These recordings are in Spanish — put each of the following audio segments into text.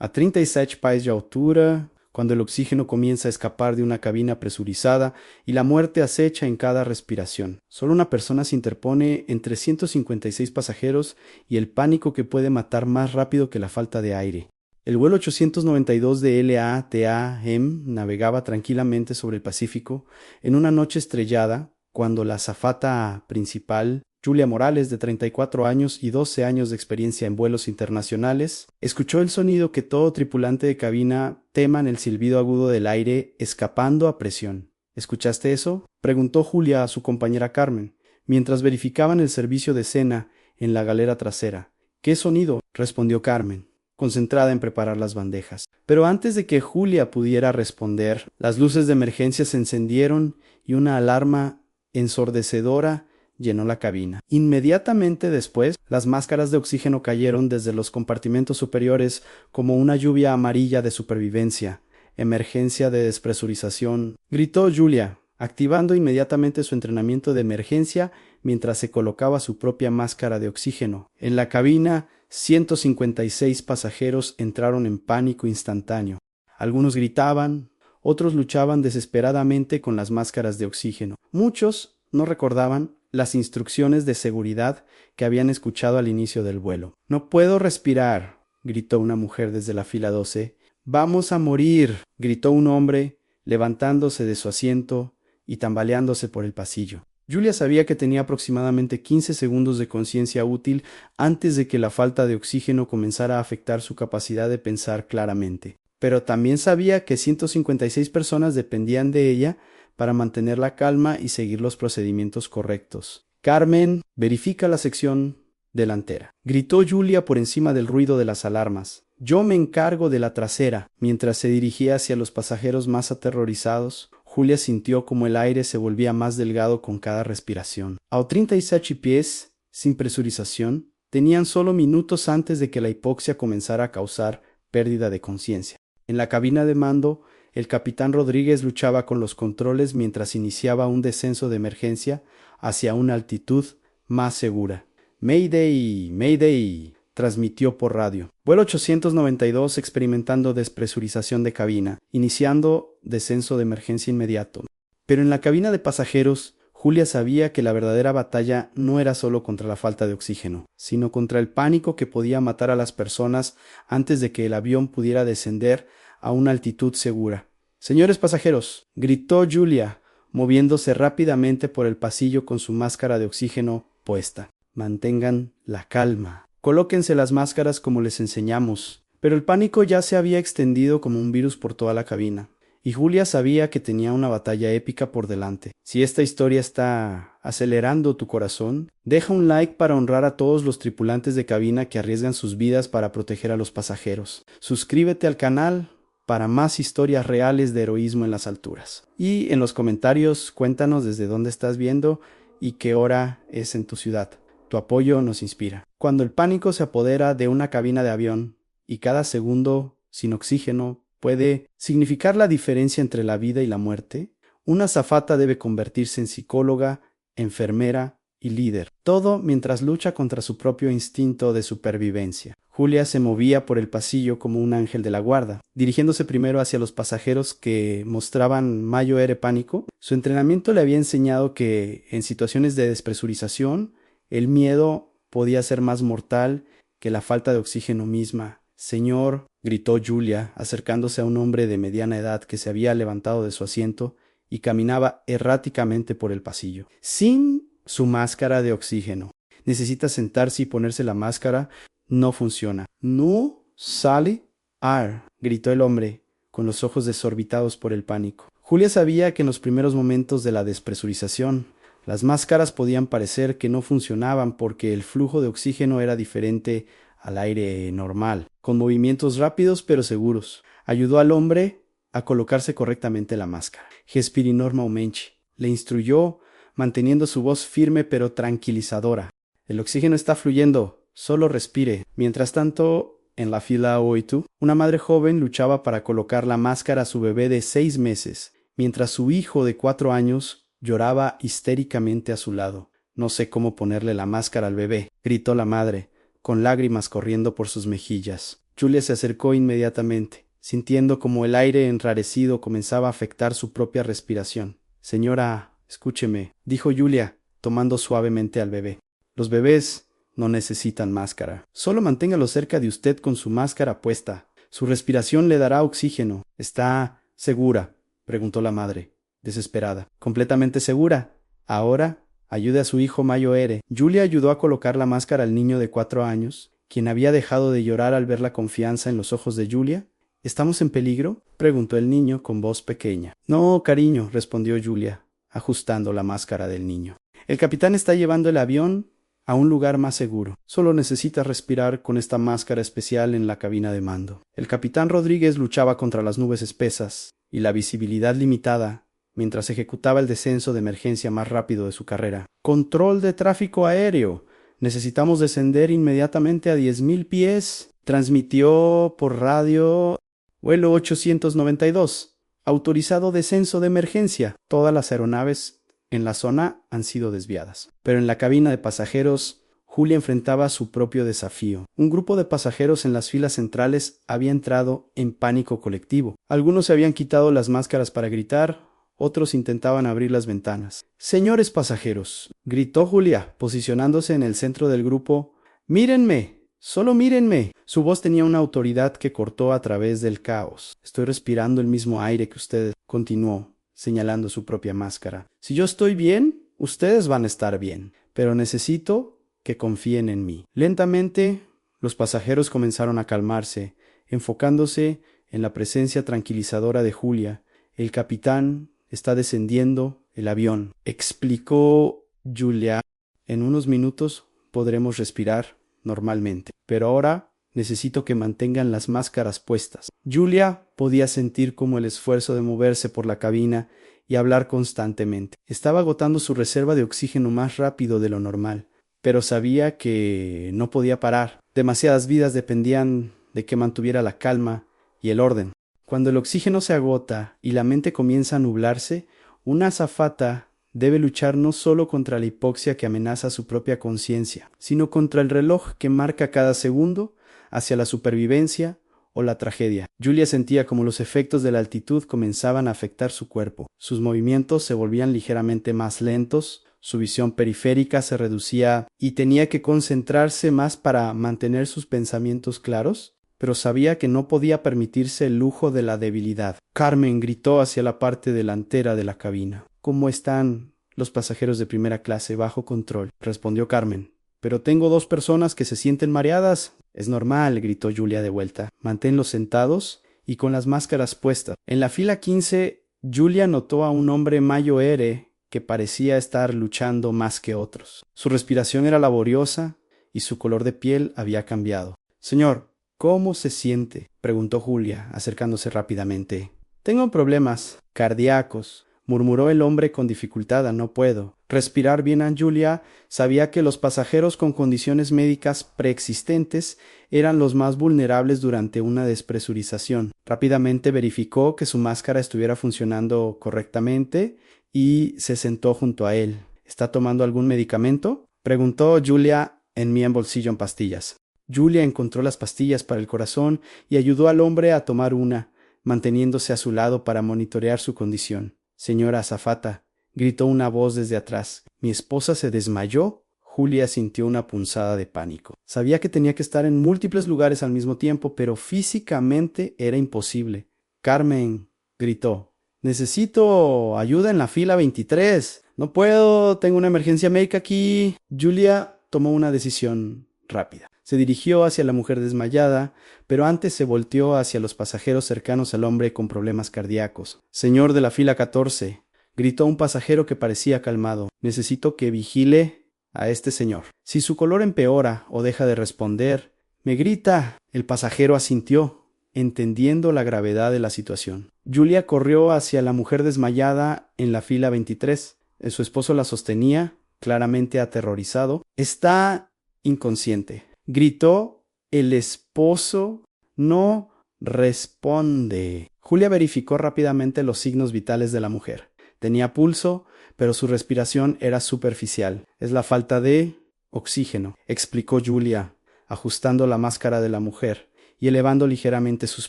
A 37 pés de altura, cuando el oxígeno comienza a escapar de una cabina presurizada y la muerte acecha en cada respiración. Solo una persona se interpone entre 156 pasajeros y el pánico que puede matar más rápido que la falta de aire. El vuelo 892 de LATAM navegaba tranquilamente sobre el Pacífico en una noche estrellada cuando la azafata principal, Julia Morales, de 34 años y 12 años de experiencia en vuelos internacionales, escuchó el sonido que todo tripulante de cabina tema en el silbido agudo del aire escapando a presión. ¿Escuchaste eso?, preguntó Julia a su compañera Carmen, mientras verificaban el servicio de cena en la galera trasera. ¿Qué sonido?, respondió Carmen, concentrada en preparar las bandejas. Pero antes de que Julia pudiera responder, las luces de emergencia se encendieron y una alarma ensordecedora llenó la cabina. Inmediatamente después, las máscaras de oxígeno cayeron desde los compartimentos superiores como una lluvia amarilla de supervivencia. «Emergencia de despresurización», gritó Julia, activando inmediatamente su entrenamiento de emergencia mientras se colocaba su propia máscara de oxígeno. En la cabina, 156 pasajeros entraron en pánico instantáneo. Algunos gritaban, otros luchaban desesperadamente con las máscaras de oxígeno. Muchos no recordaban las instrucciones de seguridad que habían escuchado al inicio del vuelo. «No puedo respirar», gritó una mujer desde la fila 12. «Vamos a morir», gritó un hombre, levantándose de su asiento y tambaleándose por el pasillo. Julia sabía que tenía aproximadamente 15 segundos de conciencia útil antes de que la falta de oxígeno comenzara a afectar su capacidad de pensar claramente. Pero también sabía que 156 personas dependían de ella para mantener la calma y seguir los procedimientos correctos. «Carmen, verifica la sección delantera», gritó Julia por encima del ruido de las alarmas. «Yo me encargo de la trasera». Mientras se dirigía hacia los pasajeros más aterrorizados, Julia sintió como el aire se volvía más delgado con cada respiración. A 37 pies, sin presurización, tenían solo minutos antes de que la hipoxia comenzara a causar pérdida de conciencia. En la cabina de mando, el capitán Rodríguez luchaba con los controles mientras iniciaba un descenso de emergencia hacia una altitud más segura. «Mayday, Mayday», transmitió por radio. «Vuelo 892 experimentando despresurización de cabina, iniciando descenso de emergencia inmediato». Pero en la cabina de pasajeros, Julia sabía que la verdadera batalla no era solo contra la falta de oxígeno, sino contra el pánico que podía matar a las personas antes de que el avión pudiera descender a una altitud segura. «Señores pasajeros», gritó Julia, moviéndose rápidamente por el pasillo con su máscara de oxígeno puesta. «Mantengan la calma. Colóquense las máscaras como les enseñamos». Pero el pánico ya se había extendido como un virus por toda la cabina, y Julia sabía que tenía una batalla épica por delante. Si esta historia está acelerando tu corazón, deja un like para honrar a todos los tripulantes de cabina que arriesgan sus vidas para proteger a los pasajeros. Suscríbete al canal para más historias reales de heroísmo en las alturas. Y en los comentarios cuéntanos desde dónde estás viendo y qué hora es en tu ciudad. Tu apoyo nos inspira. Cuando el pánico se apodera de una cabina de avión y cada segundo sin oxígeno puede significar la diferencia entre la vida y la muerte, una azafata debe convertirse en psicóloga, enfermera y líder. Todo mientras lucha contra su propio instinto de supervivencia. Julia se movía por el pasillo como un ángel de la guarda, dirigiéndose primero hacia los pasajeros que mostraban mayor pánico. Su entrenamiento le había enseñado que en situaciones de despresurización, el miedo podía ser más mortal que la falta de oxígeno misma. «Señor», gritó Julia, acercándose a un hombre de mediana edad que se había levantado de su asiento y caminaba erráticamente por el pasillo, sin su máscara de oxígeno. «Necesita sentarse y ponerse la máscara. No funciona». «No sale aire», gritó el hombre, con los ojos desorbitados por el pánico. Julia sabía que en los primeros momentos de la despresurización, las máscaras podían parecer que no funcionaban porque el flujo de oxígeno era diferente al aire normal, con movimientos rápidos pero seguros. Ayudó al hombre a colocarse correctamente la máscara. «Respire normalmente», le instruyó, manteniendo su voz firme pero tranquilizadora. «El oxígeno está fluyendo, solo respire». Mientras tanto, en la fila 8, una madre joven luchaba para colocar la máscara a su bebé de 6 meses, mientras su hijo de 4 años lloraba histéricamente a su lado. «No sé cómo ponerle la máscara al bebé», gritó la madre, con lágrimas corriendo por sus mejillas. Julia se acercó inmediatamente, sintiendo como el aire enrarecido comenzaba a afectar su propia respiración. Señora, escúcheme, dijo Julia, tomando suavemente al bebé. Los bebés no necesitan máscara. Solo manténgalo cerca de usted con su máscara puesta. Su respiración le dará oxígeno. ¿Está segura?, preguntó la madre, desesperada. Completamente segura. Ahora, ayude a su hijo Mayo Ere. Julia ayudó a colocar la máscara al niño de 4 años, quien había dejado de llorar al ver la confianza en los ojos de Julia. ¿Estamos en peligro?, preguntó el niño con voz pequeña. No, cariño, respondió Julia, ajustando la máscara del niño. El capitán está llevando el avión a un lugar más seguro. Solo necesita respirar con esta máscara especial en la cabina de mando. El capitán Rodríguez luchaba contra las nubes espesas y la visibilidad limitada mientras ejecutaba el descenso de emergencia más rápido de su carrera. Control de tráfico aéreo. Necesitamos descender inmediatamente a 10.000 pies. Transmitió por radio vuelo 892. Autorizado descenso de emergencia. Todas las aeronaves en la zona han sido desviadas. Pero en la cabina de pasajeros, Julia enfrentaba su propio desafío. Un grupo de pasajeros en las filas centrales había entrado en pánico colectivo. Algunos se habían quitado las máscaras para gritar, otros intentaban abrir las ventanas. «Señores pasajeros», gritó Julia, posicionándose en el centro del grupo. «¡Mírenme! ¡Solo mírenme!». Su voz tenía una autoridad que cortó a través del caos. «Estoy respirando el mismo aire que ustedes», continuó, señalando su propia máscara. «Si yo estoy bien, ustedes van a estar bien, pero necesito que confíen en mí». Lentamente, los pasajeros comenzaron a calmarse, enfocándose en la presencia tranquilizadora de Julia. «El capitán está descendiendo el avión», explicó Julia. «En unos minutos podremos respirar normalmente, pero ahora necesito que mantengan las máscaras puestas». Julia podía sentir como el esfuerzo de moverse por la cabina y hablar constantemente estaba agotando su reserva de oxígeno más rápido de lo normal, pero sabía que no podía parar. Demasiadas vidas dependían de que mantuviera la calma y el orden. Cuando el oxígeno se agota y la mente comienza a nublarse, una azafata debe luchar no solo contra la hipoxia que amenaza su propia conciencia, sino contra el reloj que marca cada segundo hacia la supervivencia o la tragedia. Julia sentía como los efectos de la altitud comenzaban a afectar su cuerpo. Sus movimientos se volvían ligeramente más lentos, su visión periférica se reducía y tenía que concentrarse más para mantener sus pensamientos claros, pero sabía que no podía permitirse el lujo de la debilidad. Carmen gritó hacia la parte delantera de la cabina. «¿Cómo están los pasajeros de primera clase? Bajo control», respondió Carmen. «Pero tengo 2 personas que se sienten mareadas». «Es normal», gritó Julia de vuelta. «Manténlos sentados y con las máscaras puestas». En la fila 15, Julia notó a un hombre Mayo Ere que parecía estar luchando más que otros. Su respiración era laboriosa y su color de piel había cambiado. «Señor, ¿cómo se siente?», preguntó Julia, acercándose rápidamente. «Tengo problemas cardíacos», murmuró el hombre con dificultad. «No puedo respirar bien». Julia sabía que los pasajeros con condiciones médicas preexistentes eran los más vulnerables durante una despresurización. Rápidamente verificó que su máscara estuviera funcionando correctamente y se sentó junto a él. «¿Está tomando algún medicamento?», preguntó Julia. «En mi bolsillo en pastillas». Julia encontró las pastillas para el corazón y ayudó al hombre a tomar una, manteniéndose a su lado para monitorear su condición. «Señora azafata», gritó una voz desde atrás. «¿Mi esposa se desmayó?». Julia sintió una punzada de pánico. Sabía que tenía que estar en múltiples lugares al mismo tiempo, pero físicamente era imposible. «Carmen», gritó, «necesito ayuda en la fila 23. No puedo, tengo una emergencia médica aquí». Julia tomó una decisión rápida. Se dirigió hacia la mujer desmayada, pero antes se volteó hacia los pasajeros cercanos al hombre con problemas cardíacos. «Señor de la fila 14», gritó un pasajero que parecía calmado, «necesito que vigile a este señor. Si su color empeora o deja de responder, me grita». El pasajero asintió, entendiendo la gravedad de la situación. Julia corrió hacia la mujer desmayada en la fila 23. Su esposo la sostenía, claramente aterrorizado. «Está inconsciente», gritó el esposo. «No responde». Julia verificó rápidamente los signos vitales de la mujer. Tenía pulso, pero su respiración era superficial. «Es la falta de oxígeno», explicó Julia, ajustando la máscara de la mujer y elevando ligeramente sus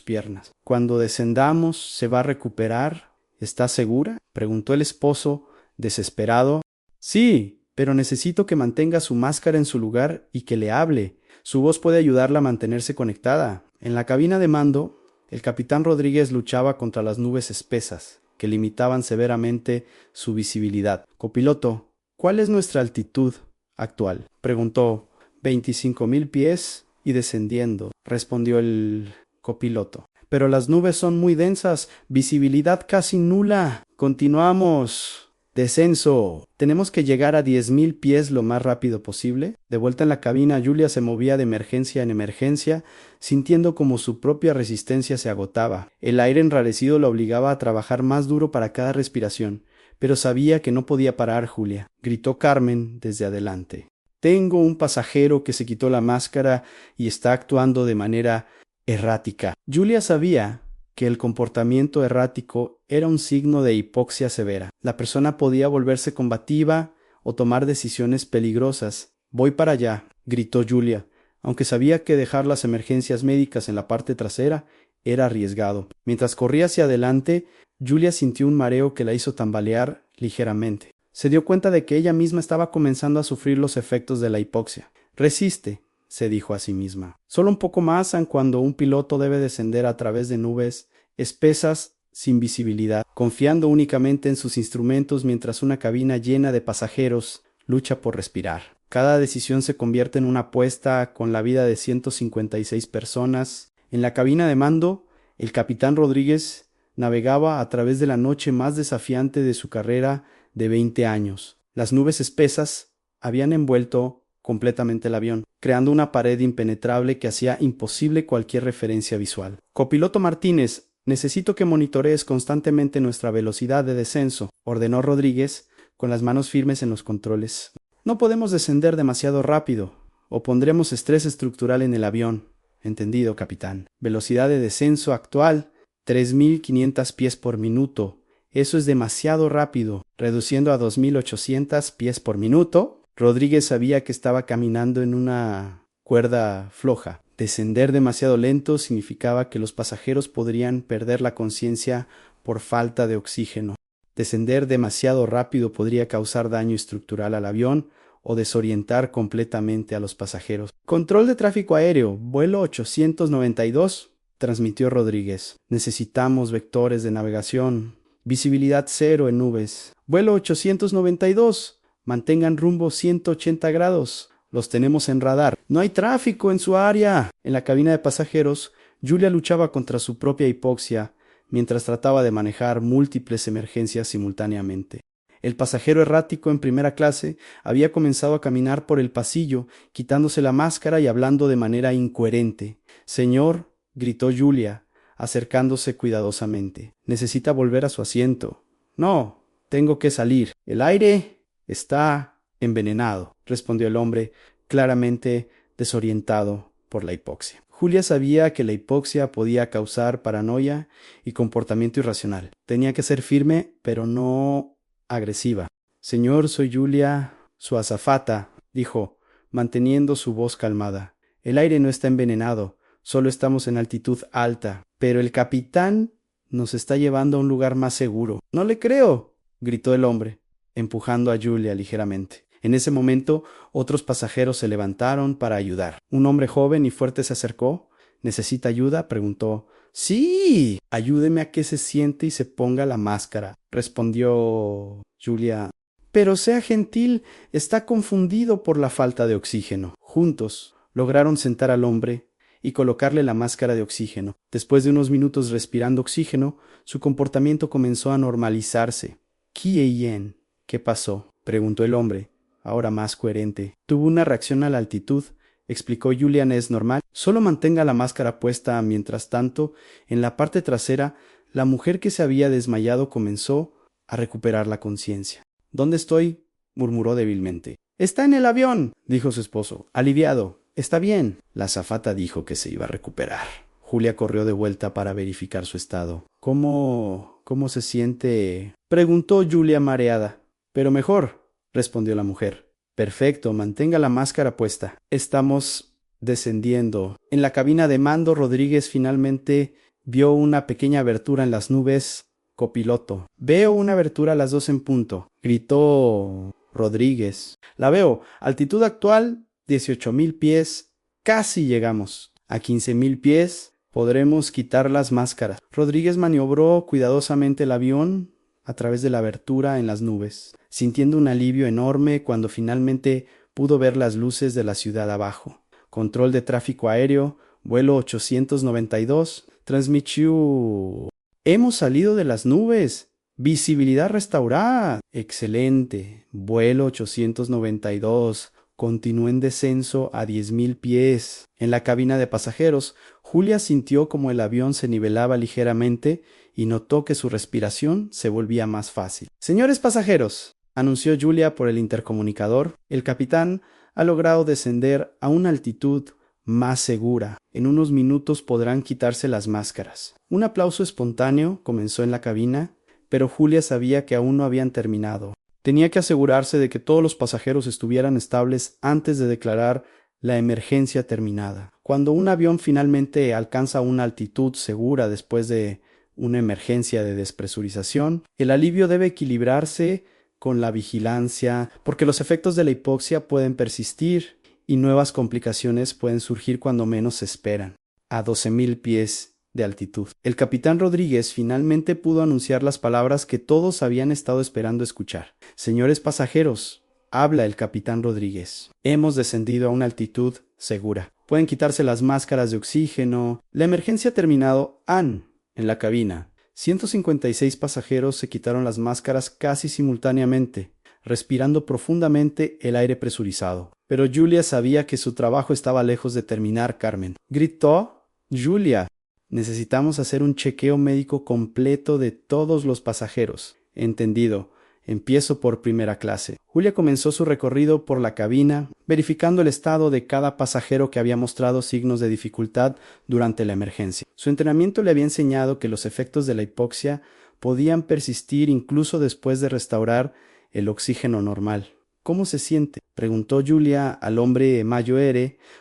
piernas. Cuando descendamos, ¿se va a recuperar? ¿Estás segura?, preguntó el esposo, desesperado. Sí, pero necesito que mantenga su máscara en su lugar y que le hable. Su voz puede ayudarla a mantenerse conectada. En la cabina de mando, el capitán Rodríguez luchaba contra las nubes espesas, que limitaban severamente su visibilidad. Copiloto, ¿cuál es nuestra altitud actual?, preguntó. 25,000 pies y descendiendo, respondió el copiloto. Pero las nubes son muy densas, visibilidad casi nula. Continuamos. Descenso. Tenemos que llegar a 10,000 pies lo más rápido posible. De vuelta en la cabina, Julia se movía de emergencia en emergencia, sintiendo como su propia resistencia se agotaba. El aire enrarecido la obligaba a trabajar más duro para cada respiración, pero sabía que no podía parar. Julia, gritó Carmen desde adelante. Tengo un pasajero que se quitó la máscara y está actuando de manera errática. Julia sabía que el comportamiento errático era un signo de hipoxia severa. La persona podía volverse combativa o tomar decisiones peligrosas. Voy para allá, gritó Julia, aunque sabía que dejar las emergencias médicas en la parte trasera era arriesgado. Mientras corría hacia adelante, Julia sintió un mareo que la hizo tambalear ligeramente. Se dio cuenta de que ella misma estaba comenzando a sufrir los efectos de la hipoxia. Resiste, se dijo a sí misma. Solo un poco más cuando un piloto debe descender a través de nubes espesas sin visibilidad, confiando únicamente en sus instrumentos mientras una cabina llena de pasajeros lucha por respirar. Cada decisión se convierte en una apuesta con la vida de 156 personas. En la cabina de mando, el capitán Rodríguez navegaba a través de la noche más desafiante de su carrera de 20 años. Las nubes espesas habían envuelto completamente el avión, creando una pared impenetrable que hacía imposible cualquier referencia visual. Copiloto Martínez, necesito que monitorees constantemente nuestra velocidad de descenso, ordenó Rodríguez, con las manos firmes en los controles. No podemos descender demasiado rápido, o pondremos estrés estructural en el avión. Entendido, capitán. Velocidad de descenso actual, 3,500 pies por minuto. Eso es demasiado rápido. Reduciendo a 2,800 pies por minuto, Rodríguez sabía que estaba caminando en una cuerda floja. Descender demasiado lento significaba que los pasajeros podrían perder la conciencia por falta de oxígeno. Descender demasiado rápido podría causar daño estructural al avión o desorientar completamente a los pasajeros. Control de tráfico aéreo, vuelo 892, transmitió Rodríguez. Necesitamos vectores de navegación. Visibilidad cero en nubes. Vuelo 892. Mantengan rumbo 180 grados. Los tenemos en radar. No hay tráfico en su área. En la cabina de pasajeros, Julia luchaba contra su propia hipoxia mientras trataba de manejar múltiples emergencias simultáneamente. El pasajero errático en primera clase había comenzado a caminar por el pasillo, quitándose la máscara y hablando de manera incoherente. Señor, gritó Julia, acercándose cuidadosamente. Necesita volver a su asiento. No, tengo que salir. El aire está envenenado, respondió el hombre, claramente desorientado por la hipoxia. Julia sabía que la hipoxia podía causar paranoia y comportamiento irracional. Tenía que ser firme, pero no agresiva. Señor, soy Julia, su azafata, dijo, manteniendo su voz calmada. El aire no está envenenado. Solo estamos en altitud alta, pero el capitán nos está llevando a un lugar más seguro. No le creo, gritó el hombre, empujando a Julia ligeramente. En ese momento, otros pasajeros se levantaron para ayudar. Un hombre joven y fuerte se acercó. ¿Necesita ayuda?, preguntó. Sí, ayúdeme a que se siente y se ponga la máscara, respondió Julia. Pero sea gentil, está confundido por la falta de oxígeno. Juntos lograron sentar al hombre y colocarle la máscara de oxígeno. Después de unos minutos respirando oxígeno, su comportamiento comenzó a normalizarse. ¿Quién? ¿Qué pasó?, preguntó el hombre, ahora más coherente. Tuvo una reacción a la altitud, explicó Julian. Es normal. Solo mantenga la máscara puesta. Mientras tanto, en la parte trasera, la mujer que se había desmayado comenzó a recuperar la conciencia. ¿Dónde estoy?, murmuró débilmente. Está en el avión, dijo su esposo, aliviado. Está bien. La azafata dijo que se iba a recuperar. Julia corrió de vuelta para verificar su estado. ¿Cómo se siente?, preguntó Julia mareada. Pero mejor, respondió la mujer. Perfecto, mantenga la máscara puesta. Estamos descendiendo. En la cabina de mando, Rodríguez finalmente vio una pequeña abertura en las nubes. Copiloto. Veo una abertura a las 2 en punto, gritó Rodríguez. La veo. Altitud actual, 18,000 pies. Casi llegamos. A 15,000 pies podremos quitar las máscaras. Rodríguez maniobró cuidadosamente el avión a través de la abertura en las nubes, sintiendo un alivio enorme cuando finalmente pudo ver las luces de la ciudad abajo. Control de tráfico aéreo, vuelo 892, transmitió. Hemos salido de las nubes. Visibilidad restaurada. Excelente. Vuelo 892. Continuó en descenso a 10,000 pies. En la cabina de pasajeros, Julia sintió como el avión se nivelaba ligeramente y notó que su respiración se volvía más fácil. Señores pasajeros, anunció Julia por el intercomunicador, el capitán ha logrado descender a una altitud más segura. En unos minutos podrán quitarse las máscaras. Un aplauso espontáneo comenzó en la cabina, pero Julia sabía que aún no habían terminado. Tenía que asegurarse de que todos los pasajeros estuvieran estables antes de declarar la emergencia terminada. Cuando un avión finalmente alcanza una altitud segura después de una emergencia de despresurización, el alivio debe equilibrarse con la vigilancia, porque los efectos de la hipoxia pueden persistir y nuevas complicaciones pueden surgir cuando menos se esperan. A 12,000 pies de altitud. El capitán Rodríguez finalmente pudo anunciar las palabras que todos habían estado esperando escuchar. Señores pasajeros, habla el capitán Rodríguez. Hemos descendido a una altitud segura. Pueden quitarse las máscaras de oxígeno. La emergencia ha terminado. En la cabina. 156 pasajeros se quitaron las máscaras casi simultáneamente, respirando profundamente el aire presurizado. Pero Julia sabía que su trabajo estaba lejos de terminar. Carmen gritó. Julia, necesitamos hacer un chequeo médico completo de todos los pasajeros. Entendido. Empiezo por primera clase. Julia comenzó su recorrido por la cabina, verificando el estado de cada pasajero que había mostrado signos de dificultad durante la emergencia. Su entrenamiento le había enseñado que los efectos de la hipoxia podían persistir incluso después de restaurar el oxígeno normal. ¿Cómo se siente?, preguntó Julia al hombre mayor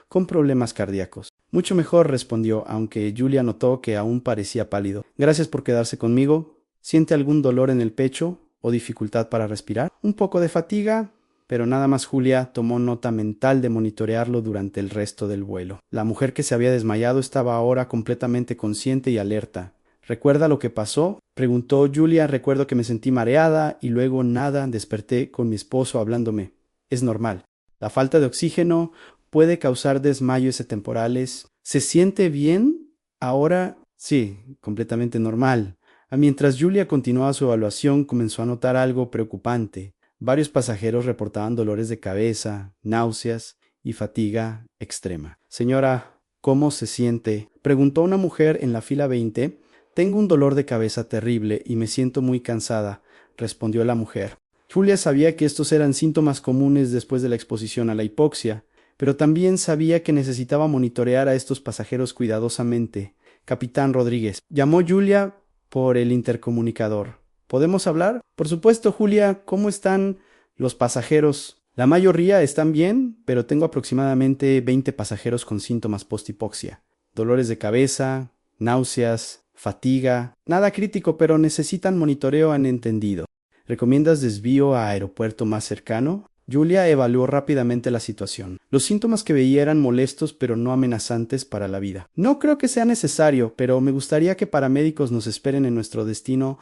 con problemas cardíacos. Mucho mejor, respondió, aunque Julia notó que aún parecía pálido. Gracias por quedarse conmigo. ¿Siente algún dolor en el pecho o dificultad para respirar? Un poco de fatiga, pero nada más. Julia tomó nota mental de monitorearlo durante el resto del vuelo. La mujer que se había desmayado estaba ahora completamente consciente y alerta. ¿Recuerda lo que pasó?, preguntó Julia. Recuerdo que me sentí mareada y luego nada, desperté con mi esposo hablándome. Es normal. La falta de oxígeno puede causar desmayos temporales. ¿Se siente bien ahora? Sí, completamente normal. Mientras Julia continuaba su evaluación, comenzó a notar algo preocupante. Varios pasajeros reportaban dolores de cabeza, náuseas y fatiga extrema. Señora, ¿cómo se siente?, preguntó una mujer en la fila 20. Tengo un dolor de cabeza terrible y me siento muy cansada, respondió la mujer. Julia sabía que estos eran síntomas comunes después de la exposición a la hipoxia, pero también sabía que necesitaba monitorear a estos pasajeros cuidadosamente. Capitán Rodríguez, llamó Julia por el intercomunicador. ¿Podemos hablar? Por supuesto, Julia. ¿Cómo están los pasajeros? La mayoría están bien, pero tengo aproximadamente 20 pasajeros con síntomas post-hipoxia. Dolores de cabeza, náuseas, fatiga. Nada crítico, pero necesitan monitoreo. Han entendido. ¿Recomiendas desvío a aeropuerto más cercano? Julia evaluó rápidamente la situación. Los síntomas que veía eran molestos pero no amenazantes para la vida. No creo que sea necesario, pero me gustaría que paramédicos nos esperen en nuestro destino.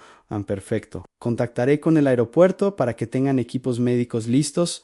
Perfecto. Contactaré con el aeropuerto para que tengan equipos médicos listos.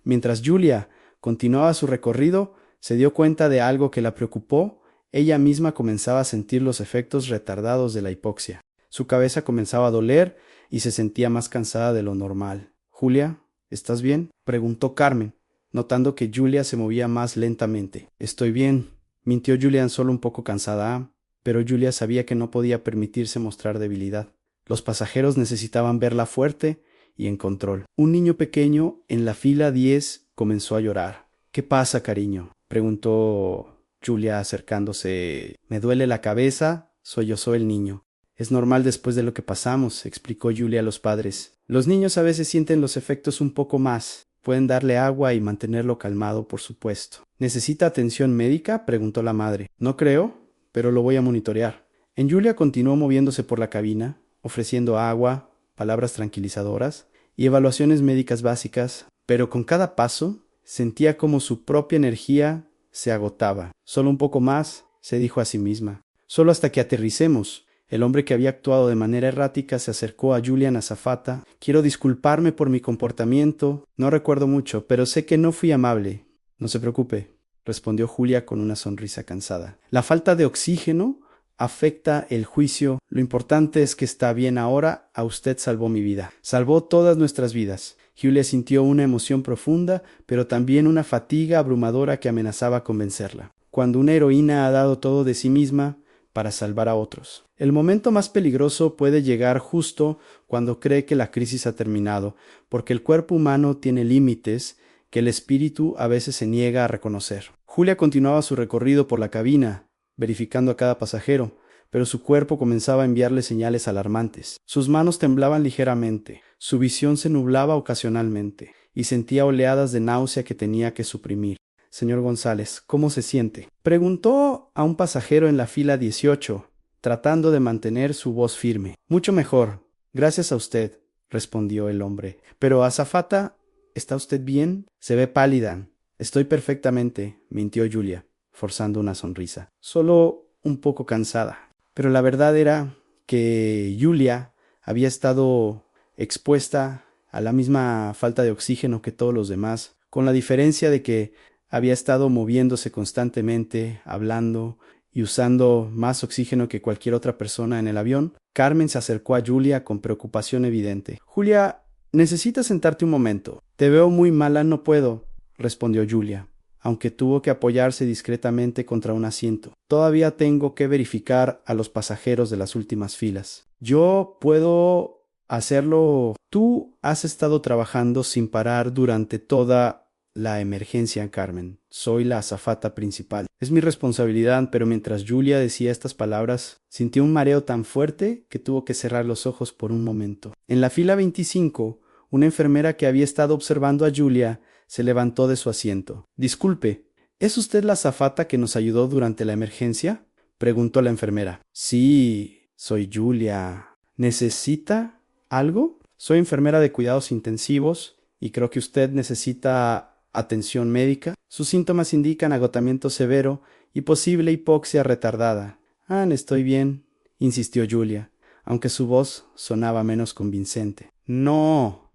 Mientras Julia continuaba su recorrido, se dio cuenta de algo que la preocupó. Ella misma comenzaba a sentir los efectos retardados de la hipoxia. Su cabeza comenzaba a doler y se sentía más cansada de lo normal. Julia, ¿estás bien?, preguntó Carmen, notando que Julia se movía más lentamente. Estoy bien, mintió Julian, solo un poco cansada, pero Julia sabía que no podía permitirse mostrar debilidad. Los pasajeros necesitaban verla fuerte y en control. Un niño pequeño en la fila 10 comenzó a llorar. ¿Qué pasa, cariño?, preguntó Julia acercándose. Me duele la cabeza, sollozó el niño. Es normal después de lo que pasamos, explicó Julia a los padres. Los niños a veces sienten los efectos un poco más, Pueden darle agua y mantenerlo calmado, por supuesto. ¿Necesita atención médica?, preguntó la madre. No creo, pero lo voy a monitorear. Julia continuó moviéndose por la cabina, ofreciendo agua, palabras tranquilizadoras y evaluaciones médicas básicas, pero con cada paso sentía como su propia energía se agotaba. Solo un poco más, se dijo a sí misma. Solo hasta que aterricemos. El hombre que había actuado de manera errática se acercó a Julian azafata. Quiero disculparme por mi comportamiento. No recuerdo mucho, pero sé que no fui amable. No se preocupe, respondió Julia con una sonrisa cansada. La falta de oxígeno afecta el juicio. Lo importante es que está bien ahora. A usted salvó mi vida. Salvó todas nuestras vidas. Julia sintió una emoción profunda, pero también una fatiga abrumadora que amenazaba con vencerla. Cuando una heroína ha dado todo de sí misma para salvar a otros. El momento más peligroso puede llegar justo cuando cree que la crisis ha terminado, porque el cuerpo humano tiene límites que el espíritu a veces se niega a reconocer. Julia continuaba su recorrido por la cabina, verificando a cada pasajero, pero su cuerpo comenzaba a enviarle señales alarmantes. Sus manos temblaban ligeramente, su visión se nublaba ocasionalmente, y sentía oleadas de náusea que tenía que suprimir. Señor González, ¿cómo se siente?, preguntó a un pasajero en la fila 18, tratando de mantener su voz firme. Mucho mejor, gracias a usted, respondió el hombre. Pero, azafata, ¿está usted bien? Se ve pálida. Estoy perfectamente, mintió Julia, forzando una sonrisa. Solo un poco cansada. Pero la verdad era que Julia había estado expuesta a la misma falta de oxígeno que todos los demás, con la diferencia de que había estado moviéndose constantemente, hablando y usando más oxígeno que cualquier otra persona en el avión. Carmen se acercó a Julia con preocupación evidente. Julia, necesitas sentarte un momento. Te veo muy mala, no puedo, respondió Julia, aunque tuvo que apoyarse discretamente contra un asiento. Todavía tengo que verificar a los pasajeros de las últimas filas. Yo puedo hacerlo. Tú has estado trabajando sin parar durante toda la emergencia, Carmen. Soy la azafata principal. Es mi responsabilidad, pero mientras Julia decía estas palabras, sintió un mareo tan fuerte que tuvo que cerrar los ojos por un momento. En la fila 25, una enfermera que había estado observando a Julia se levantó de su asiento. Disculpe, ¿es usted la azafata que nos ayudó durante la emergencia?, preguntó la enfermera. Sí, soy Julia. ¿Necesita algo? Soy enfermera de cuidados intensivos y creo que usted necesita atención médica. Sus síntomas indican agotamiento severo y posible hipoxia retardada. Estoy bien, insistió Julia, aunque su voz sonaba menos convincente. No,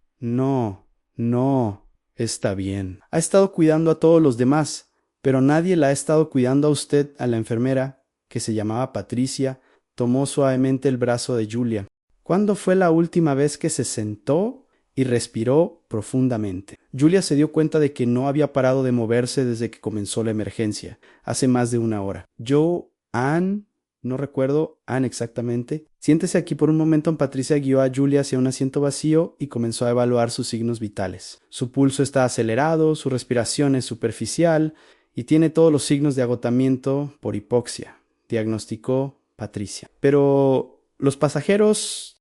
está bien. Ha estado cuidando a todos los demás, pero nadie la ha estado cuidando a usted. A la enfermera, que se llamaba Patricia, tomó suavemente el brazo de Julia. ¿Cuándo fue la última vez que se sentó y respiró profundamente? Julia se dio cuenta de que no había parado de moverse desde que comenzó la emergencia, hace más de una hora. No recuerdo, Anne exactamente. Siéntese aquí por un momento. Patricia guió a Julia hacia un asiento vacío y comenzó a evaluar sus signos vitales. Su pulso está acelerado, su respiración es superficial y tiene todos los signos de agotamiento por hipoxia, diagnosticó Patricia. Pero los pasajeros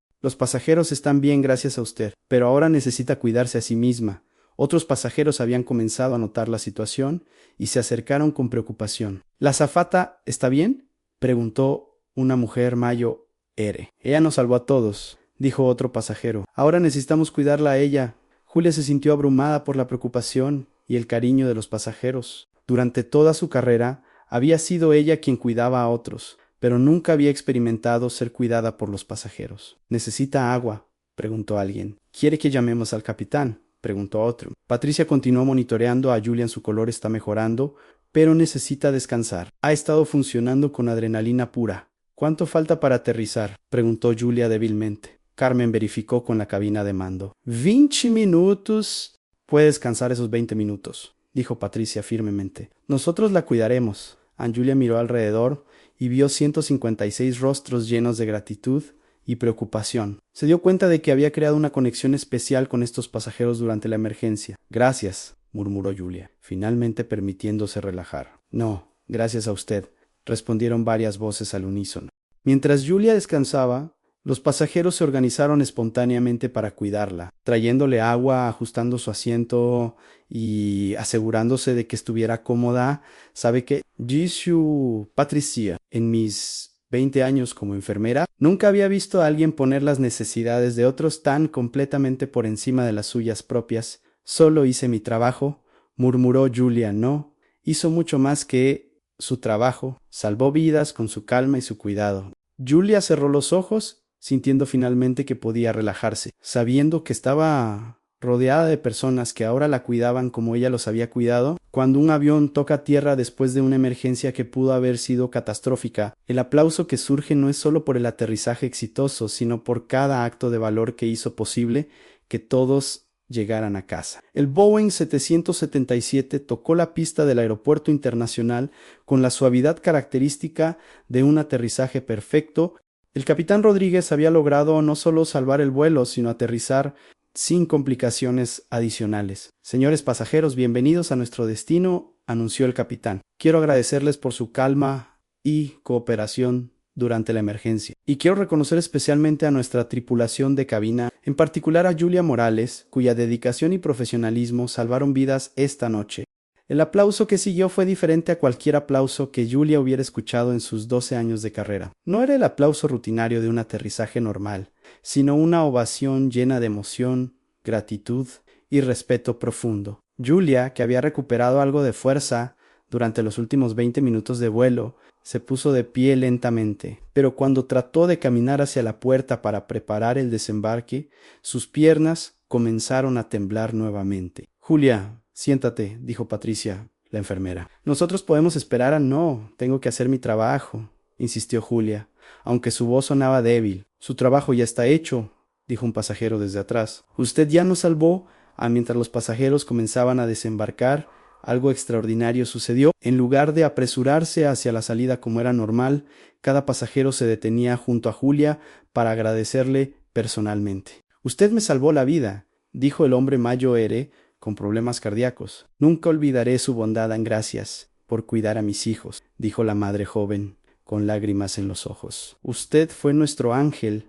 están bien gracias a usted, pero ahora necesita cuidarse a sí misma. Otros pasajeros habían comenzado a notar la situación y se acercaron con preocupación. ¿La azafata está bien?, preguntó una mujer mayo R. Ella nos salvó a todos, dijo otro pasajero. Ahora necesitamos cuidarla a ella. Julia se sintió abrumada por la preocupación y el cariño de los pasajeros. Durante toda su carrera había sido ella quien cuidaba a otros, pero nunca había experimentado ser cuidada por los pasajeros. ¿Necesita agua?, preguntó alguien. ¿Quiere que llamemos al capitán?, preguntó otro. Patricia continuó monitoreando a Julian. Su color está mejorando, pero necesita descansar. Ha estado funcionando con adrenalina pura. ¿Cuánto falta para aterrizar?, preguntó Julia débilmente. Carmen verificó con la cabina de mando. 20 minutos. Puede descansar esos 20 minutos, dijo Patricia firmemente. Nosotros la cuidaremos. Julia miró alrededor y vio 156 rostros llenos de gratitud y preocupación. Se dio cuenta de que había creado una conexión especial con estos pasajeros durante la emergencia. Gracias, murmuró Julia, finalmente permitiéndose relajar. No, gracias a usted, respondieron varias voces al unísono. Mientras Julia descansaba, Los pasajeros se organizaron espontáneamente para cuidarla, trayéndole agua, ajustando su asiento y asegurándose de que estuviera cómoda. Sabe que Jishu Patricia, en mis 20 años como enfermera, nunca había visto a alguien poner las necesidades de otros tan completamente por encima de las suyas propias. Solo hice mi trabajo, murmuró Julia. No, hizo mucho más que su trabajo. Salvó vidas con su calma y su cuidado. Julia cerró los ojos, sintiendo finalmente que podía relajarse, sabiendo que estaba rodeada de personas que ahora la cuidaban como ella los había cuidado. Cuando un avión toca tierra después de una emergencia que pudo haber sido catastrófica, el aplauso que surge no es solo por el aterrizaje exitoso, sino por cada acto de valor que hizo posible que todos llegaran a casa. El Boeing 777 tocó la pista del aeropuerto internacional con la suavidad característica de un aterrizaje perfecto. El capitán Rodríguez había logrado no solo salvar el vuelo, sino aterrizar sin complicaciones adicionales. Señores pasajeros, bienvenidos a nuestro destino, anunció el capitán. Quiero agradecerles por su calma y cooperación durante la emergencia. Y quiero reconocer especialmente a nuestra tripulación de cabina, en particular a Julia Morales, cuya dedicación y profesionalismo salvaron vidas esta noche. El aplauso que siguió fue diferente a cualquier aplauso que Julia hubiera escuchado en sus 12 años de carrera. No era el aplauso rutinario de un aterrizaje normal, sino una ovación llena de emoción, gratitud y respeto profundo. Julia, que había recuperado algo de fuerza durante los últimos 20 minutos de vuelo, se puso de pie lentamente, pero cuando trató de caminar hacia la puerta para preparar el desembarque, sus piernas comenzaron a temblar nuevamente. Julia, siéntate, dijo Patricia, la enfermera. Nosotros podemos esperar a no, tengo que hacer mi trabajo, insistió Julia, aunque su voz sonaba débil. Su trabajo ya está hecho, dijo un pasajero desde atrás. Usted ya nos salvó. Mientras los pasajeros comenzaban a desembarcar, algo extraordinario sucedió. En lugar de apresurarse hacia la salida como era normal, cada pasajero se detenía junto a Julia para agradecerle personalmente. Usted me salvó la vida, dijo el hombre mayor con problemas cardíacos. Nunca olvidaré su bondad en gracias por cuidar a mis hijos, dijo la madre joven, con lágrimas en los ojos. Usted fue nuestro ángel.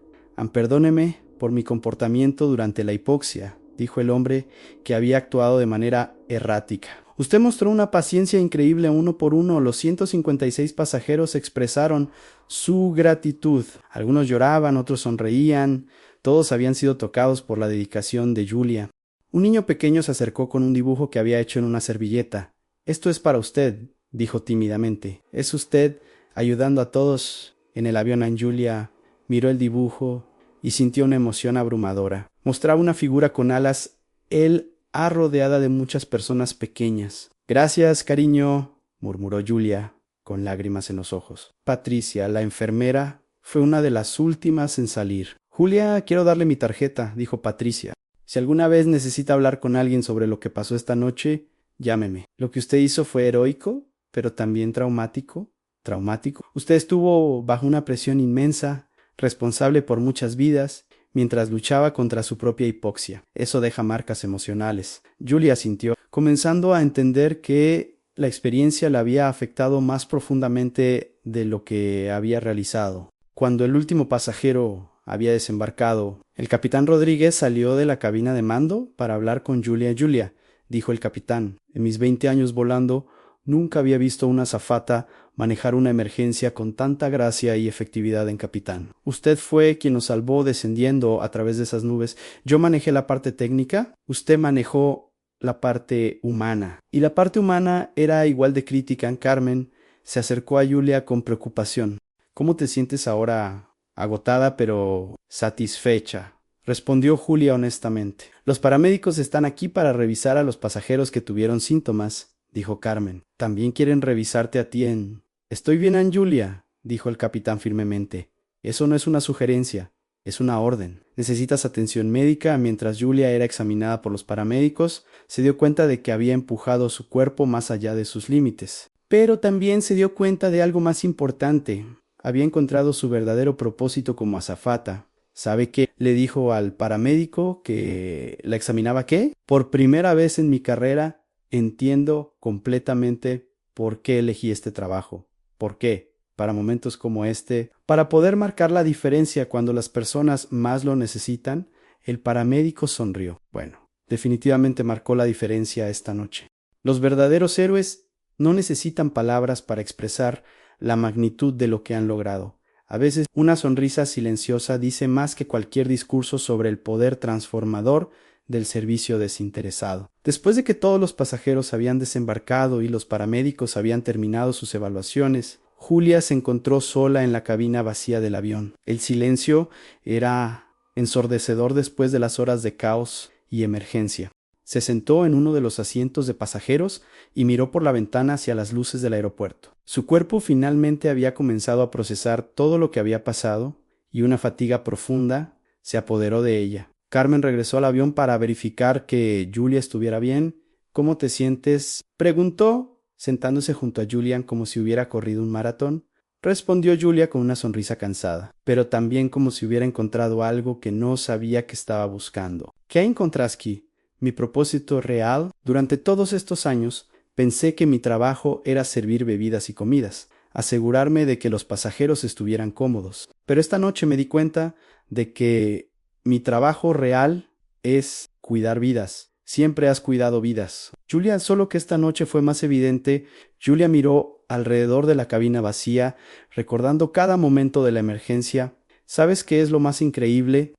Perdóneme por mi comportamiento durante la hipoxia, dijo el hombre que había actuado de manera errática. Usted mostró una paciencia increíble uno por uno. Los 156 pasajeros expresaron su gratitud. Algunos lloraban, otros sonreían. Todos habían sido tocados por la dedicación de Julia. Un niño pequeño se acercó con un dibujo que había hecho en una servilleta. Esto es para usted, dijo tímidamente. ¿Es usted ayudando a todos en el avión? Julia miró el dibujo y sintió una emoción abrumadora. Mostraba una figura con alas, él rodeada de muchas personas pequeñas. Gracias, cariño, murmuró Julia, con lágrimas en los ojos. Patricia, la enfermera, fue una de las últimas en salir. Julia, quiero darle mi tarjeta, dijo Patricia. Si alguna vez necesita hablar con alguien sobre lo que pasó esta noche, llámeme. Lo que usted hizo fue heroico, pero también traumático. ¿Traumático? Usted estuvo bajo una presión inmensa, responsable por muchas vidas, mientras luchaba contra su propia hipoxia. Eso deja marcas emocionales. Julia sintió, comenzando a entender que la experiencia la había afectado más profundamente de lo que había realizado. Cuando el último pasajero había desembarcado, el capitán Rodríguez salió de la cabina de mando para hablar con Julia. Julia, dijo el capitán, en mis 20 años volando, nunca había visto una azafata manejar una emergencia con tanta gracia y efectividad en capitán. Usted fue quien nos salvó descendiendo a través de esas nubes. Yo manejé la parte técnica, usted manejó la parte humana. Y la parte humana era igual de crítica. Carmen se acercó a Julia con preocupación. ¿Cómo te sientes ahora? Agotada pero satisfecha, respondió Julia honestamente. Los paramédicos están aquí para revisar a los pasajeros que tuvieron síntomas, dijo Carmen. También quieren revisarte a ti en... Estoy bien, Julia, dijo el capitán firmemente. Eso no es una sugerencia, es una orden. Necesitas atención médica. Mientras Julia era examinada por los paramédicos, se dio cuenta de que había empujado su cuerpo más allá de sus límites. Pero también se dio cuenta de algo más importante. Había encontrado su verdadero propósito como azafata. ¿Sabe qué? Le dijo al paramédico que la examinaba. ¿Qué? Por primera vez en mi carrera entiendo completamente por qué elegí este trabajo. ¿Por qué? para momentos como este, para poder marcar la diferencia cuando las personas más lo necesitan, el paramédico sonrió. Bueno, definitivamente marcó la diferencia esta noche. Los verdaderos héroes no necesitan palabras para expresar la magnitud de lo que han logrado. A veces una sonrisa silenciosa dice más que cualquier discurso sobre el poder transformador del servicio desinteresado. Después de que todos los pasajeros habían desembarcado y los paramédicos habían terminado sus evaluaciones, Julia se encontró sola en la cabina vacía del avión. El silencio era ensordecedor después de las horas de caos y emergencia. Se sentó en uno de los asientos de pasajeros y miró por la ventana hacia las luces del aeropuerto. Su cuerpo finalmente había comenzado a procesar todo lo que había pasado y una fatiga profunda se apoderó de ella. Carmen regresó al avión para verificar que Julia estuviera bien. ¿Cómo te sientes?, preguntó, sentándose junto a Julian como si hubiera corrido un maratón. Respondió Julia con una sonrisa cansada, pero también como si hubiera encontrado algo que no sabía que estaba buscando. ¿Qué encontraste? Mi propósito real. Durante todos estos años pensé que mi trabajo era servir bebidas y comidas, asegurarme de que los pasajeros estuvieran cómodos. Pero esta noche me di cuenta de que mi trabajo real es cuidar vidas. Siempre has cuidado vidas. Julia, solo que esta noche fue más evidente. Julia miró alrededor de la cabina vacía, recordando cada momento de la emergencia. ¿Sabes qué es lo más increíble?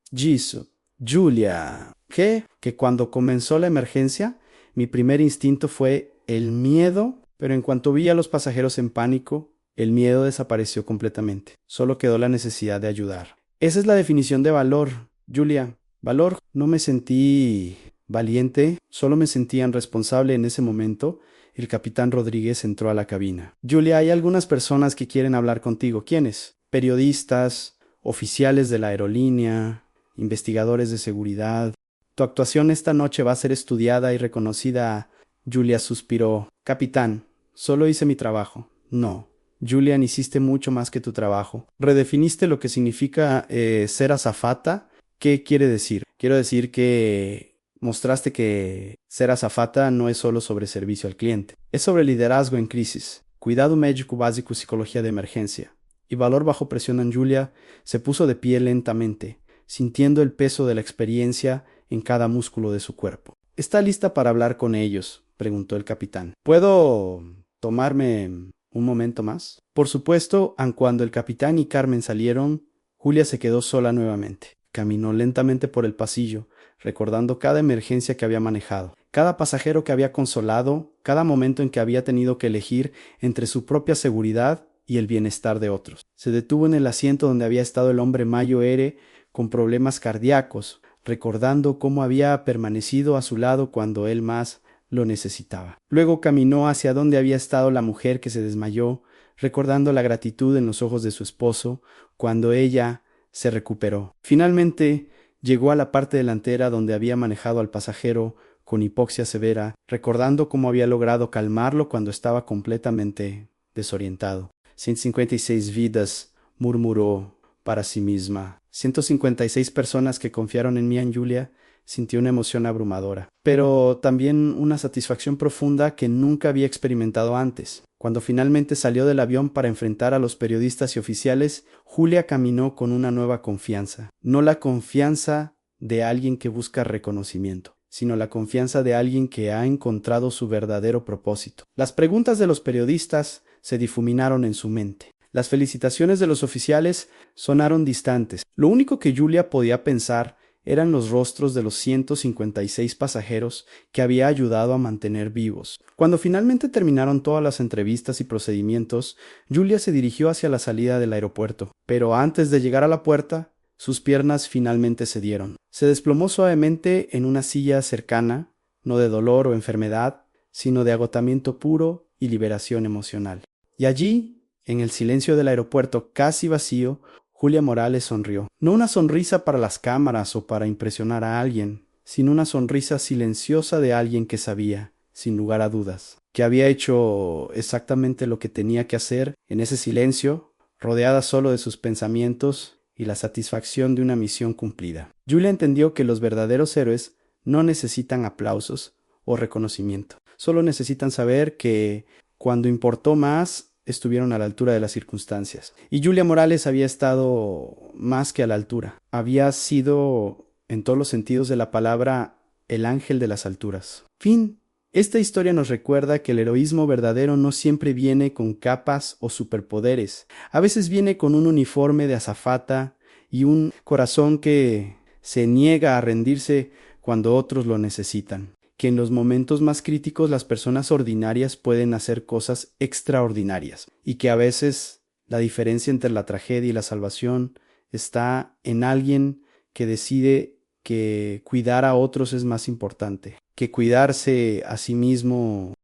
Julia. ¿Qué? Que cuando comenzó la emergencia, mi primer instinto fue el miedo, pero en cuanto vi a los pasajeros en pánico, el miedo desapareció completamente. Solo quedó la necesidad de ayudar. Esa es la definición de valor, Julia. Valor. No me sentí valiente, solo me sentía responsable en ese momento. El capitán Rodríguez entró a la cabina. Julia, hay algunas personas que quieren hablar contigo. ¿Quiénes? Periodistas, oficiales de la aerolínea, investigadores de seguridad. Tu actuación esta noche va a ser estudiada y reconocida. Julia suspiró. Capitán, solo hice mi trabajo. No. Julian, hiciste mucho más que tu trabajo. Redefiniste lo que significa ser azafata. ¿Qué quiere decir? Quiero decir que mostraste que ser azafata no es solo sobre servicio al cliente. Es sobre liderazgo en crisis, cuidado médico básico y psicología de emergencia. Y valor bajo presión en Julia se puso de pie lentamente, sintiendo el peso de la experiencia en cada músculo de su cuerpo. ¿Está lista para hablar con ellos?, preguntó el capitán. ¿Puedo tomarme un momento más? Por supuesto, aun cuando el capitán y Carmen salieron, Julia se quedó sola nuevamente. Caminó lentamente por el pasillo, recordando cada emergencia que había manejado, cada pasajero que había consolado, cada momento en que había tenido que elegir entre su propia seguridad y el bienestar de otros. Se detuvo en el asiento donde había estado el hombre Mayo Ere con problemas cardíacos, recordando cómo había permanecido a su lado cuando él más lo necesitaba. Luego caminó hacia donde había estado la mujer que se desmayó, recordando la gratitud en los ojos de su esposo cuando ella se recuperó. Finalmente llegó a la parte delantera donde había manejado al pasajero con hipoxia severa, recordando cómo había logrado calmarlo cuando estaba completamente desorientado. 156 vidas, murmuró para sí misma. 156 personas que confiaron en mí, en Julia. Sintió una emoción abrumadora, pero también una satisfacción profunda que nunca había experimentado antes. Cuando finalmente salió del avión para enfrentar a los periodistas y oficiales, Julia caminó con una nueva confianza. No la confianza de alguien que busca reconocimiento, sino la confianza de alguien que ha encontrado su verdadero propósito. Las preguntas de los periodistas se difuminaron en su mente. Las felicitaciones de los oficiales sonaron distantes. Lo único que Julia podía pensar eran los rostros de los 156 pasajeros que había ayudado a mantener vivos. Cuando finalmente terminaron todas las entrevistas y procedimientos, Julia se dirigió hacia la salida del aeropuerto, pero antes de llegar a la puerta, sus piernas finalmente cedieron. Se desplomó suavemente en una silla cercana, no de dolor o enfermedad, sino de agotamiento puro y liberación emocional. Y allí, en el silencio del aeropuerto casi vacío, Julia Morales sonrió. No una sonrisa para las cámaras o para impresionar a alguien, sino una sonrisa silenciosa de alguien que sabía, sin lugar a dudas, que había hecho exactamente lo que tenía que hacer en ese silencio, rodeada solo de sus pensamientos y la satisfacción de una misión cumplida. Julia entendió que los verdaderos héroes no necesitan aplausos o reconocimiento, solo necesitan saber que cuando importó más, estuvieron a la altura de las circunstancias. Y Julia Morales había estado más que a la altura. Había sido, en todos los sentidos de la palabra, el ángel de las alturas. Fin. Esta historia nos recuerda que el heroísmo verdadero no siempre viene con capas o superpoderes. A veces viene con un uniforme de azafata y un corazón que se niega a rendirse cuando otros lo necesitan. Que en los momentos más críticos las personas ordinarias pueden hacer cosas extraordinarias. Y que a veces la diferencia entre la tragedia y la salvación está en alguien que decide que cuidar a otros es más importante, que cuidarse a sí mismo